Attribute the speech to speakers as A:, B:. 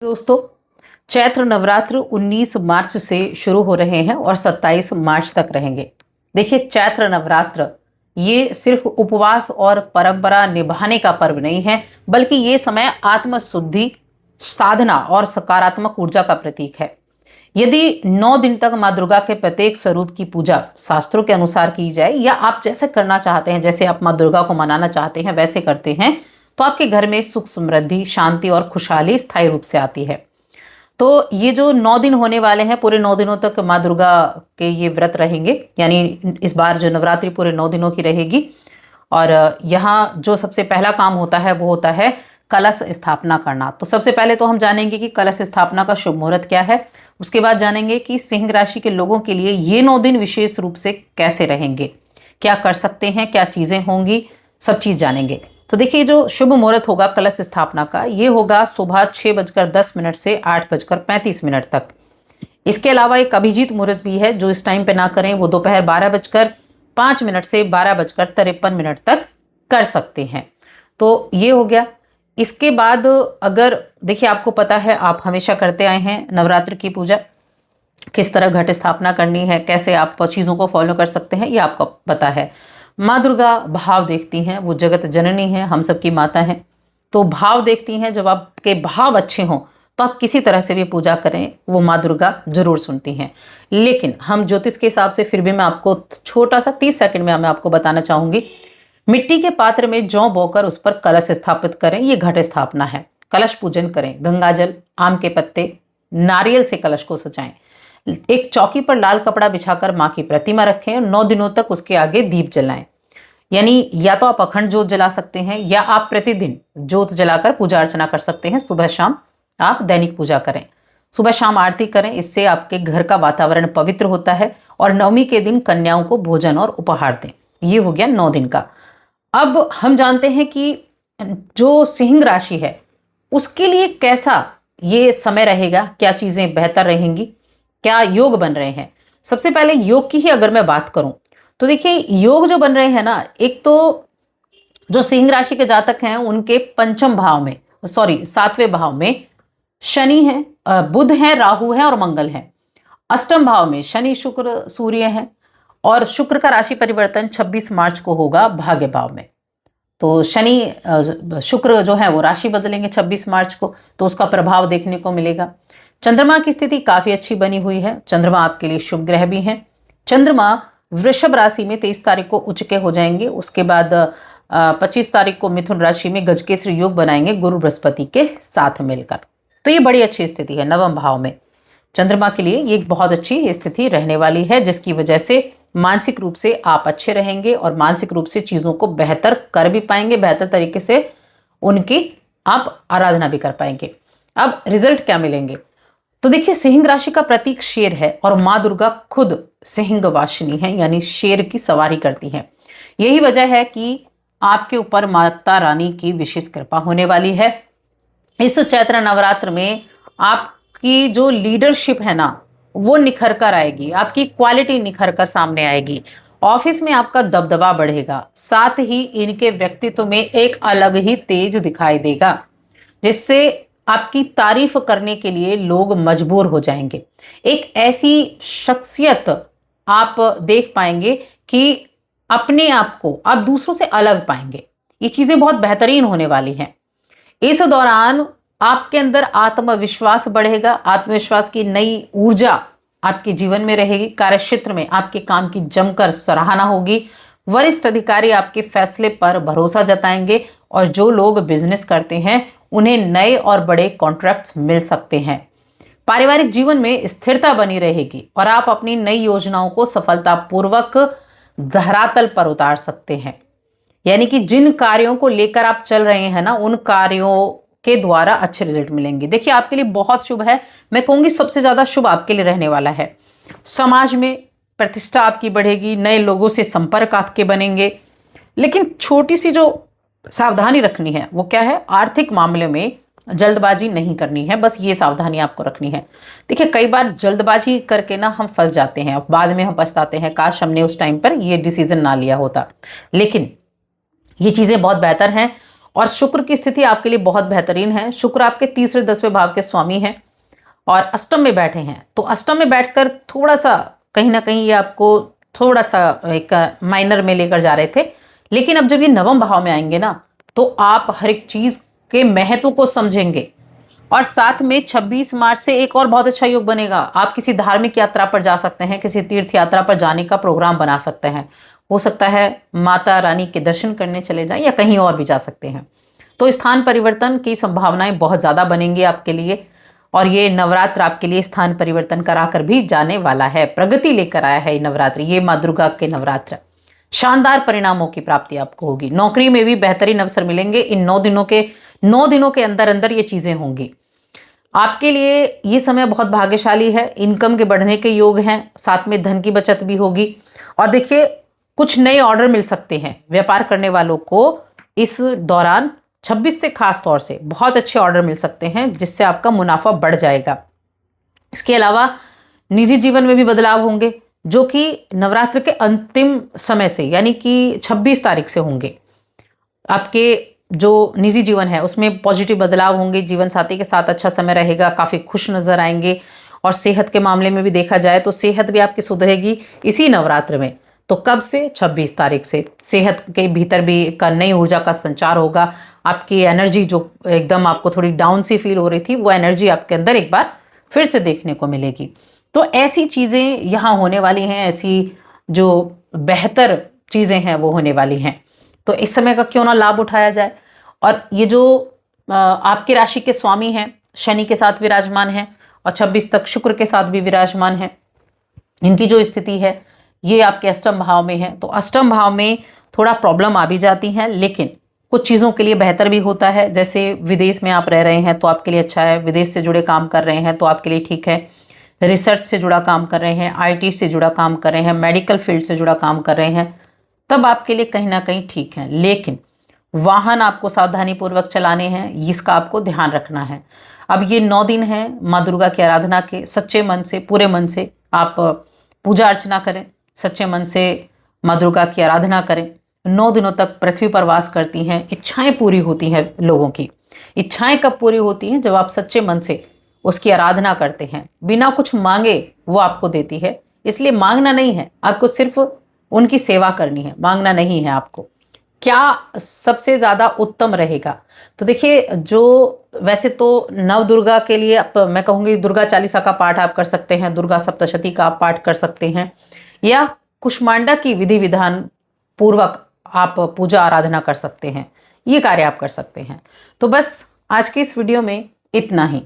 A: दोस्तों, चैत्र नवरात्र 19 मार्च से शुरू हो रहे हैं और 27 मार्च तक रहेंगे। देखिए, चैत्र नवरात्र ये सिर्फ उपवास और परंपरा निभाने का पर्व नहीं है, बल्कि ये समय आत्मशुद्धि, साधना और सकारात्मक ऊर्जा का प्रतीक है। यदि 9 दिन तक माँ दुर्गा के प्रत्येक स्वरूप की पूजा शास्त्रों के अनुसार की जाए, या आप जैसे करना चाहते हैं, जैसे आप माँ दुर्गा को मनाना चाहते हैं वैसे करते हैं, तो आपके घर में सुख, समृद्धि, शांति और खुशहाली स्थायी रूप से आती है। तो ये जो 9 दिन होने वाले हैं, पूरे 9 दिनों तक माँ दुर्गा के ये व्रत रहेंगे। यानी इस बार जो नवरात्रि पूरे 9 दिनों की रहेगी। और यहाँ जो सबसे पहला काम होता है वो होता है कलश स्थापना करना। तो सबसे पहले तो हम जानेंगे कि कलश स्थापना का शुभ मुहूर्त क्या है। उसके बाद जानेंगे कि सिंह राशि के लोगों के लिए ये 9 दिन विशेष रूप से कैसे रहेंगे, क्या कर सकते हैं, क्या चीज़ें होंगी, सब चीज़ जानेंगे। तो देखिए, जो शुभ मुहूर्त होगा कलश स्थापना का, ये होगा सुबह 6:10 से 8:35 तक। इसके अलावा एक अभिजीत मुहूर्त भी है, जो इस टाइम पे ना करें, वो दोपहर 12:05 से 12:53 तक कर सकते हैं। तो ये हो गया। इसके बाद अगर देखिए, आपको पता है, आप हमेशा करते आए हैं नवरात्र की पूजा, किस तरह घट स्थापना करनी है, कैसे आप चीज़ों को फॉलो कर सकते हैं, ये आपको पता है। माँ दुर्गा भाव देखती हैं, वो जगत जननी है, हम सबकी माता हैं। तो भाव देखती हैं, जब आपके भाव अच्छे हों तो आप किसी तरह से भी पूजा करें, वो माँ दुर्गा जरूर सुनती हैं। लेकिन हम ज्योतिष के हिसाब से फिर भी मैं आपको छोटा सा 30 सेकंड में मैं आपको बताना चाहूँगी। मिट्टी के पात्र में जौ बोकर उस पर कलश स्थापित करें, ये घट स्थापना है। कलश पूजन करें, गंगाजल, आम के पत्ते, नारियल से कलश को सजाएं। एक चौकी पर लाल कपड़ा बिछाकर माँ की प्रतिमा रखें और 9 दिनों तक उसके आगे दीप जलाएं। यानी या तो आप अखंड ज्योत जला सकते हैं, या आप प्रतिदिन ज्योत जलाकर पूजा अर्चना कर सकते हैं। सुबह शाम आप दैनिक पूजा करें, सुबह शाम आरती करें। इससे आपके घर का वातावरण पवित्र होता है। और नवमी के दिन कन्याओं को भोजन और उपहार दें। ये हो गया 9 दिन का। अब हम जानते हैं कि जो सिंह राशि है उसके लिए कैसा ये समय रहेगा, क्या चीज़ें बेहतर रहेंगी, क्या योग बन रहे हैं। सबसे पहले योग की ही अगर मैं बात करूं, तो देखिए, योग जो बन रहे हैं ना, एक तो जो सिंह राशि के जातक हैं उनके पंचम भाव में, 7वें भाव में शनि है, बुध है, राहु है और मंगल है। अष्टम भाव में शनि, शुक्र, सूर्य है। और शुक्र का राशि परिवर्तन 26 मार्च को होगा भाग्य भाव में। तो शनि, शुक्र जो है वो राशि बदलेंगे 26 मार्च को, तो उसका प्रभाव देखने को मिलेगा। चंद्रमा की स्थिति काफी अच्छी बनी हुई है। चंद्रमा आपके लिए शुभ ग्रह भी हैं। चंद्रमा वृषभ राशि में 23 तारीख को उच्च के हो जाएंगे। उसके बाद 25 तारीख को मिथुन राशि में गजकेसरी योग बनाएंगे गुरु बृहस्पति के साथ मिलकर। तो ये बड़ी अच्छी स्थिति है। नवम भाव में चंद्रमा के लिए ये एक बहुत अच्छी स्थिति रहने वाली है, जिसकी वजह से मानसिक रूप से आप अच्छे रहेंगे और मानसिक रूप से चीज़ों को बेहतर कर भी पाएंगे, बेहतर तरीके से उनकी आप आराधना भी कर पाएंगे। अब रिजल्ट क्या मिलेंगे, तो देखिए, सिंह राशि का प्रतीक शेर है और माँ दुर्गा खुद सिंह वासिनी है, यानी शेर की सवारी करती हैं। यही वजह है कि आपके ऊपर माता रानी की विशेष कृपा होने वाली है। इस चैत्र नवरात्र में आपकी जो लीडरशिप है ना, वो निखर कर आएगी, आपकी क्वालिटी निखर कर सामने आएगी। ऑफिस में आपका दबदबा बढ़ेगा, साथ ही इनके व्यक्तित्व में एक अलग ही तेज दिखाई देगा, जिससे आपकी तारीफ करने के लिए लोग मजबूर हो जाएंगे। एक ऐसी शख्सियत आप देख पाएंगे कि अपने आप को आप दूसरों से अलग पाएंगे। ये चीजें बहुत बेहतरीन होने वाली हैं। इस दौरान आपके अंदर आत्मविश्वास बढ़ेगा, आत्मविश्वास की नई ऊर्जा आपके जीवन में रहेगी। कार्यक्षेत्र में आपके काम की जमकर सराहना होगी। वरिष्ठ अधिकारी आपके फैसले पर भरोसा जताएंगे और जो लोग बिजनेस करते हैं उन्हें नए और बड़े कॉन्ट्रैक्ट्स मिल सकते हैं। पारिवारिक जीवन में स्थिरता बनी रहेगी और आप अपनी नई योजनाओं को सफलतापूर्वक धरातल पर उतार सकते हैं। यानी कि जिन कार्यों को लेकर आप चल रहे हैं ना, उन कार्यों के द्वारा अच्छे रिजल्ट मिलेंगे। देखिए, आपके लिए बहुत शुभ है। मैं कहूंगी सबसे ज्यादा शुभ आपके लिए रहने वाला है। समाज में प्रतिष्ठा आपकी बढ़ेगी, नए लोगों से संपर्क आपके बनेंगे। लेकिन छोटी सी जो सावधानी रखनी है वो क्या है, आर्थिक मामले में जल्दबाजी नहीं करनी है, बस ये सावधानी आपको रखनी है। देखिए, कई बार जल्दबाजी करके ना हम फंस जाते हैं, बाद में हम पछताते हैं, काश हमने उस टाइम पर ये डिसीजन ना लिया होता। लेकिन ये चीज़ें बहुत बेहतर हैं और शुक्र की स्थिति आपके लिए बहुत बेहतरीन है। शुक्र आपके तीसरे 10वें भाव के स्वामी हैं और अष्टम में बैठे हैं। तो अष्टम में बैठकर थोड़ा सा कहीं ना कहीं ये आपको थोड़ा सा एक माइनर में लेकर जा रहे थे, लेकिन अब जब ये नवम भाव में आएंगे ना, तो आप हर एक चीज के महत्व को समझेंगे। और साथ में 26 मार्च से एक और बहुत अच्छा योग बनेगा। आप किसी धार्मिक यात्रा पर जा सकते हैं, किसी तीर्थ यात्रा पर जाने का प्रोग्राम बना सकते हैं। हो सकता है माता रानी के दर्शन करने चले जाएं या कहीं और भी जा सकते हैं। तो स्थान परिवर्तन की संभावनाएं बहुत ज़्यादा बनेंगी आपके लिए, और ये नवरात्र आपके लिए स्थान परिवर्तन कराकर भी जाने वाला है। प्रगति लेकर आया है ये नवरात्र, ये माँ दुर्गा के नवरात्र। शानदार परिणामों की प्राप्ति आपको होगी। नौकरी में भी बेहतरीन अवसर मिलेंगे। इन 9 दिनों के अंदर अंदर ये चीज़ें होंगी। आपके लिए ये समय बहुत भाग्यशाली है। इनकम के बढ़ने के योग हैं, साथ में धन की बचत भी होगी। और देखिए, कुछ नए ऑर्डर मिल सकते हैं व्यापार करने वालों को इस दौरान। 26 से खास तौर से बहुत अच्छे ऑर्डर मिल सकते हैं, जिससे आपका मुनाफा बढ़ जाएगा। इसके अलावा निजी जीवन में भी बदलाव होंगे, जो कि नवरात्र के अंतिम समय से यानी कि 26 तारीख से होंगे। आपके जो निजी जीवन है उसमें पॉजिटिव बदलाव होंगे। जीवन साथी के साथ अच्छा समय रहेगा, काफ़ी खुश नजर आएंगे। और सेहत के मामले में भी देखा जाए तो सेहत भी आपकी सुधरेगी इसी नवरात्र में। तो कब से? 26 तारीख से। सेहत के भीतर भी एक नई ऊर्जा का संचार होगा। आपकी एनर्जी जो एकदम आपको थोड़ी डाउन सी फील हो रही थी, वो एनर्जी आपके अंदर एक बार फिर से देखने को मिलेगी। तो ऐसी चीज़ें यहाँ होने वाली हैं, ऐसी जो बेहतर चीज़ें हैं वो होने वाली हैं। तो इस समय का क्यों ना लाभ उठाया जाए। और ये जो आपकी राशि के स्वामी हैं, शनि के साथ विराजमान हैं और 26 तक शुक्र के साथ भी विराजमान हैं। इनकी जो स्थिति है ये आपके अष्टम भाव में है। तो अष्टम भाव में थोड़ा प्रॉब्लम आ भी जाती है, लेकिन कुछ चीज़ों के लिए बेहतर भी होता है। जैसे विदेश में आप रह रहे हैं तो आपके लिए अच्छा है। विदेश से जुड़े काम कर रहे हैं तो आपके लिए ठीक है। रिसर्च से जुड़ा काम कर रहे हैं, IT से जुड़ा काम कर रहे हैं, मेडिकल फील्ड से जुड़ा काम कर रहे हैं, तब आपके लिए कहीं ना कहीं ठीक है। लेकिन वाहन आपको सावधानी पूर्वक चलाने हैं, इसका आपको ध्यान रखना है। अब ये 9 दिन हैं माँ दुर्गा की आराधना के। सच्चे मन से, पूरे मन से आप पूजा अर्चना करें, सच्चे मन से माँ दुर्गा की आराधना करें। 9 दिनों तक पृथ्वी पर वास करती हैं। इच्छाएं पूरी होती हैं लोगों की। इच्छाएं कब पूरी होती हैं? जब आप सच्चे मन से उसकी आराधना करते हैं। बिना कुछ मांगे वो आपको देती है। इसलिए मांगना नहीं है आपको, सिर्फ उनकी सेवा करनी है, मांगना नहीं है आपको। क्या सबसे ज़्यादा उत्तम रहेगा? तो देखिए, जो वैसे तो नव दुर्गा के लिए आप, मैं कहूँगी दुर्गा चालीसा का पाठ आप कर सकते हैं, दुर्गा सप्तशती का आप पाठ कर सकते हैं, या कुष्मांडा की विधि विधान पूर्वक आप पूजा आराधना कर सकते हैं। ये कार्य आप कर सकते हैं। तो बस आज की इस वीडियो में इतना ही।